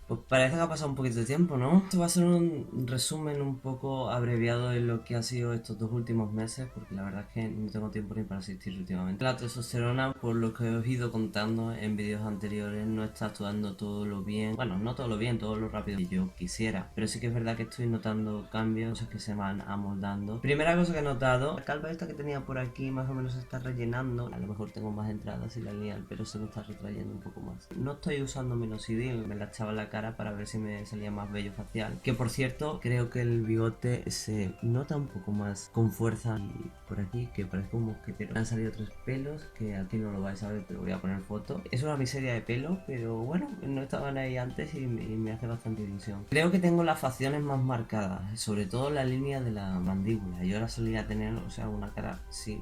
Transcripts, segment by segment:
Pues parece que ha pasado un poquito de tiempo, ¿no? Esto va a ser un resumen un poco abreviado de lo que ha sido estos 2 últimos meses, porque la verdad es que no tengo tiempo ni para asistir últimamente. La testosterona, por lo que os he ido contando en vídeos anteriores, no está actuando todo lo bien, bueno, no todo lo bien, todo lo rápido que yo quisiera, pero sí que es verdad que estoy notando cambios, cosas que se van amoldando. Primera cosa que he notado, la calva esta que tenía por aquí más o menos se está rellenando, a lo mejor tengo más entradas y la línea del pelo se me está retrayendo un poco más. No estoy usando minoxidil, me la echaba en la cara para ver si me salía más vello facial. Que por cierto, creo que el bigote se nota un poco más con fuerza. Y por aquí, que parezco un mosquetero. Me han salido 3 pelos, que aquí no lo vais a ver, pero voy a poner foto. Es una miseria de pelo, pero bueno, no estaban ahí antes y me hace bastante ilusión. Creo que tengo las facciones más marcadas, sobre todo la línea de la mandíbula. Yo la solía tener, o sea, una cara, sí,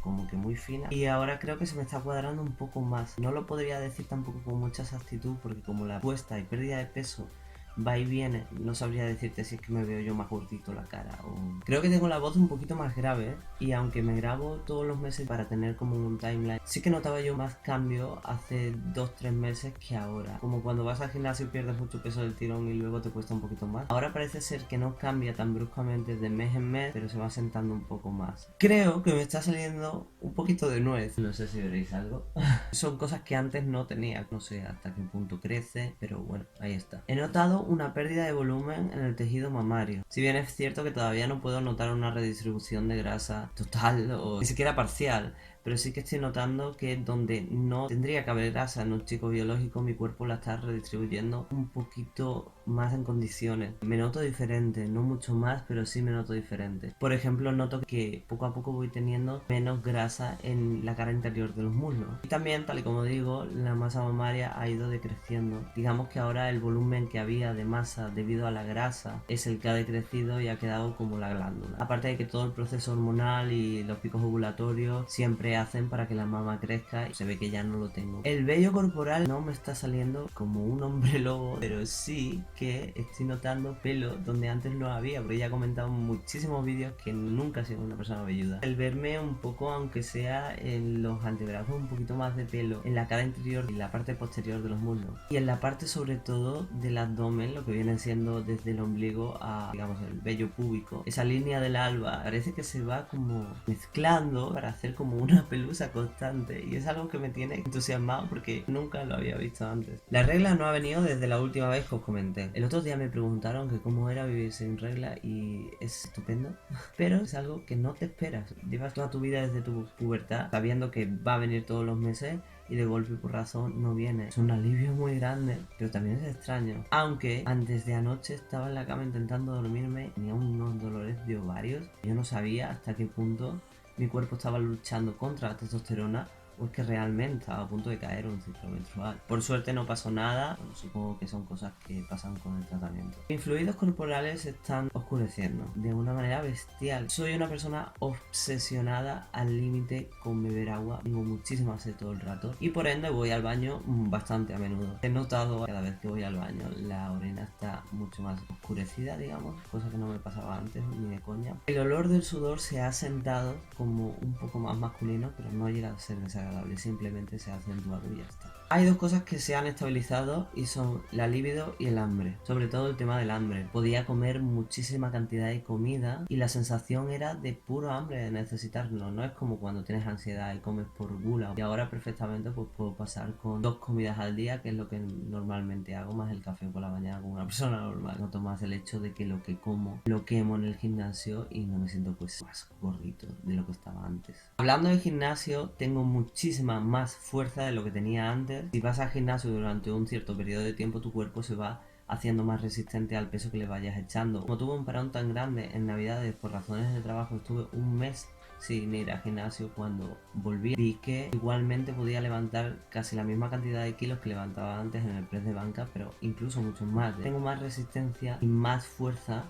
como que muy fina. Y ahora creo que se me está cuadrando un poco más. No lo podría decir tampoco con mucha exactitud, porque como la puesta y pérdida de peso va y viene, no sabría decirte si es que me veo yo más gordito la cara o... Creo que tengo la voz un poquito más grave, ¿eh? Y aunque me grabo todos los meses para tener como un timeline, sí que notaba yo más cambio hace 2 3 meses que ahora. Como cuando vas al gimnasio y pierdes mucho peso del tirón y luego te cuesta un poquito más. Ahora parece ser que no cambia tan bruscamente de mes en mes, pero se va sentando un poco más. Creo que me está saliendo un poquito de nuez. No sé si veréis algo. Son cosas que antes no tenía. No sé hasta qué punto crece, pero bueno, ahí está. He notado una pérdida de volumen en el tejido mamario. Si bien es cierto que todavía no puedo notar una redistribución de grasa total o ni siquiera parcial, pero sí que estoy notando que donde no tendría que haber grasa en un chico biológico, mi cuerpo la está redistribuyendo un poquito más en condiciones. Me noto diferente, no mucho más, pero sí me noto diferente. Por ejemplo, noto que poco a poco voy teniendo menos grasa en la cara interior de los muslos. Y también, tal y como digo, la masa mamaria ha ido decreciendo. Digamos que ahora el volumen que había de masa debido a la grasa es el que ha decrecido y ha quedado como la glándula. Aparte de que todo el proceso hormonal y los picos ovulatorios siempre hacen para que la mama crezca y se ve que ya no lo tengo. El vello corporal no me está saliendo como un hombre lobo, pero sí que estoy notando pelo donde antes no había, porque ya he comentado en muchísimos vídeos que nunca he sido una persona velluda. El verme un poco, aunque sea en los antebrazos, un poquito más de pelo en la cara interior y la parte posterior de los muslos, y en la parte sobre todo del abdomen, lo que viene siendo desde el ombligo a, digamos, el vello púbico, esa línea del alba parece que se va como mezclando para hacer como una pelusa constante, y es algo que me tiene entusiasmado porque nunca lo había visto antes. La regla no ha venido desde la última vez que os comenté. El otro día me preguntaron que cómo era vivir sin regla y es estupendo, pero es algo que no te esperas. Llevas toda tu vida desde tu pubertad sabiendo que va a venir todos los meses y de golpe y por razón no viene. Es un alivio muy grande, pero también es extraño. Aunque antes de anoche estaba en la cama intentando dormirme, tenía unos dolores de ovarios. Yo no sabía hasta qué punto mi cuerpo estaba luchando contra la testosterona o es que realmente estaba a punto de caer un ciclo menstrual. Por suerte no pasó nada, bueno, supongo que son cosas que pasan con el tratamiento. Mis fluidos corporales se están oscureciendo de una manera bestial. Soy una persona obsesionada al límite con beber agua, tengo muchísima sed todo el rato y por ende voy al baño bastante a menudo. He notado cada vez que voy al baño la orina está mucho más oscurecida, digamos, cosa que no me pasaba antes ni de coña. El olor del sudor se ha sentado como un poco más masculino, pero no llega a ser desagradable, simplemente se ha acentuado y ya está. Hay dos cosas que se han estabilizado y son la libido y el hambre, sobre todo el tema del hambre. Podía comer muchísima cantidad de comida y la sensación era de puro hambre, de necesitarlo. No es como cuando tienes ansiedad y comes por gula. Y ahora perfectamente pues puedo pasar con 2 comidas al día, que es lo que normalmente hago, más el café por la mañana como una persona normal. Noto más el hecho de que lo que como lo quemo en el gimnasio y no me siento pues más gordito de lo que estaba antes. Hablando de gimnasio, tengo muchísima más fuerza de lo que tenía antes. Si vas al gimnasio durante un cierto periodo de tiempo, tu cuerpo se va haciendo más resistente al peso que le vayas echando. Como tuve un parón tan grande en Navidades por razones de trabajo, estuve un mes sin ir al gimnasio. Cuando volví vi que igualmente podía levantar casi la misma cantidad de kilos que levantaba antes en el press de banca, pero incluso mucho más. Tengo más resistencia y más fuerza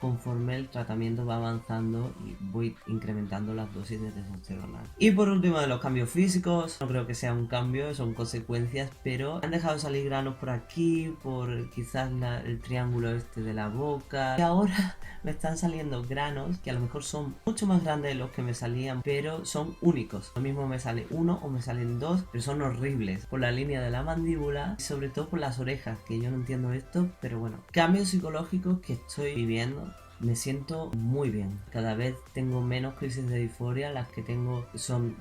conforme el tratamiento va avanzando y voy incrementando las dosis de testosterona. Y por último, de los cambios físicos, no creo que sea un cambio, son consecuencias, pero han dejado salir granos por aquí, por quizás el triángulo este de la boca, y ahora me están saliendo granos que a lo mejor son mucho más grandes de los que me salían, pero son únicos. Lo mismo me sale uno o me salen dos, pero son horribles, por la línea de la mandíbula y sobre todo por las orejas, que yo no entiendo esto, pero bueno. Cambios psicológicos que estoy viviendo. Me siento muy bien. Cada vez tengo menos crisis de disforia. Las que tengo son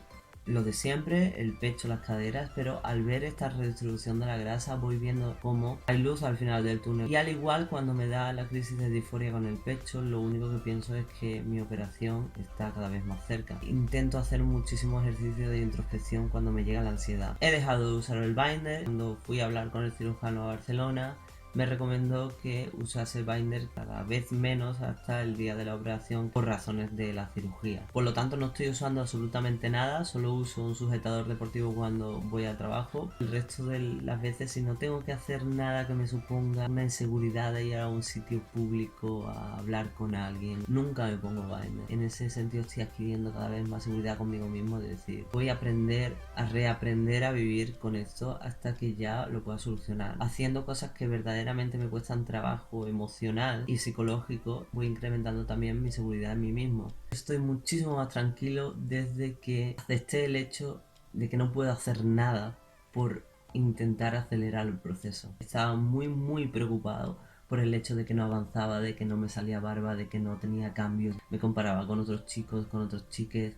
lo de siempre, el pecho, las caderas, pero al ver esta redistribución de la grasa voy viendo cómo hay luz al final del túnel. Y al igual, cuando me da la crisis de disforia con el pecho, lo único que pienso es que mi operación está cada vez más cerca. Intento hacer muchísimo ejercicio de introspección cuando me llega la ansiedad. He dejado de usar el binder. Cuando fui a hablar con el cirujano a Barcelona, me recomendó que usase binder cada vez menos hasta el día de la operación por razones de la cirugía. Por lo tanto, no estoy usando absolutamente nada, solo uso un sujetador deportivo cuando voy al trabajo. El resto de las veces, si no tengo que hacer nada que me suponga una inseguridad de ir a un sitio público a hablar con alguien, nunca me pongo binder. En ese sentido estoy adquiriendo cada vez más seguridad conmigo mismo, de decir, voy a aprender a reaprender a vivir con esto hasta que ya lo pueda solucionar. Haciendo cosas que verdaderamente me cuestan trabajo emocional y psicológico, voy incrementando también mi seguridad en mí mismo. Estoy muchísimo más tranquilo desde que acepté el hecho de que no puedo hacer nada por intentar acelerar el proceso. Estaba muy preocupado por el hecho de que no avanzaba, de que no me salía barba, de que no tenía cambios. Me comparaba con otros chicos, con otros chiques.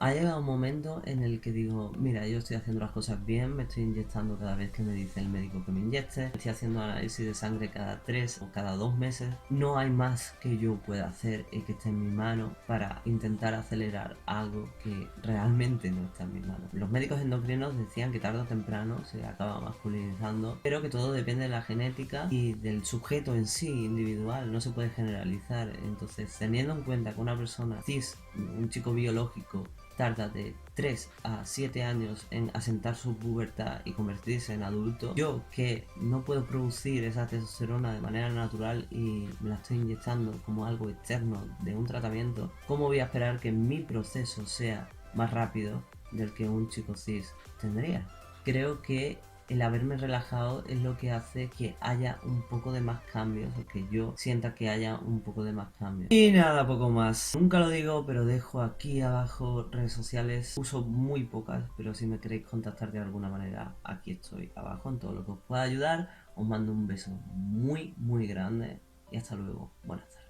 Ha llegado un momento en el que digo, mira, yo estoy haciendo las cosas bien, me estoy inyectando cada vez que me dice el médico que me inyecte, estoy haciendo análisis de sangre cada 3 o cada 2 meses, no hay más que yo pueda hacer y que esté en mi mano para intentar acelerar algo que realmente no está en mi mano. Los médicos endocrinos decían que tarde o temprano se acaba masculinizando, pero que todo depende de la genética y del sujeto en sí, individual, no se puede generalizar. Entonces, teniendo en cuenta que una persona cis, un chico biológico, tarda de 3 a 7 años en asentar su pubertad y convertirse en adulto, yo que no puedo producir esa testosterona de manera natural y me la estoy inyectando como algo externo de un tratamiento, ¿cómo voy a esperar que mi proceso sea más rápido del que un chico cis tendría? Creo que el haberme relajado es lo que hace que haya un poco de más cambios, o que yo sienta que haya un poco de más cambios. Y nada, poco más. Nunca lo digo, pero dejo aquí abajo redes sociales. Uso muy pocas, pero si me queréis contactar de alguna manera, aquí estoy abajo en todo lo que os pueda ayudar. Os mando un beso muy grande y hasta luego. Buenas tardes.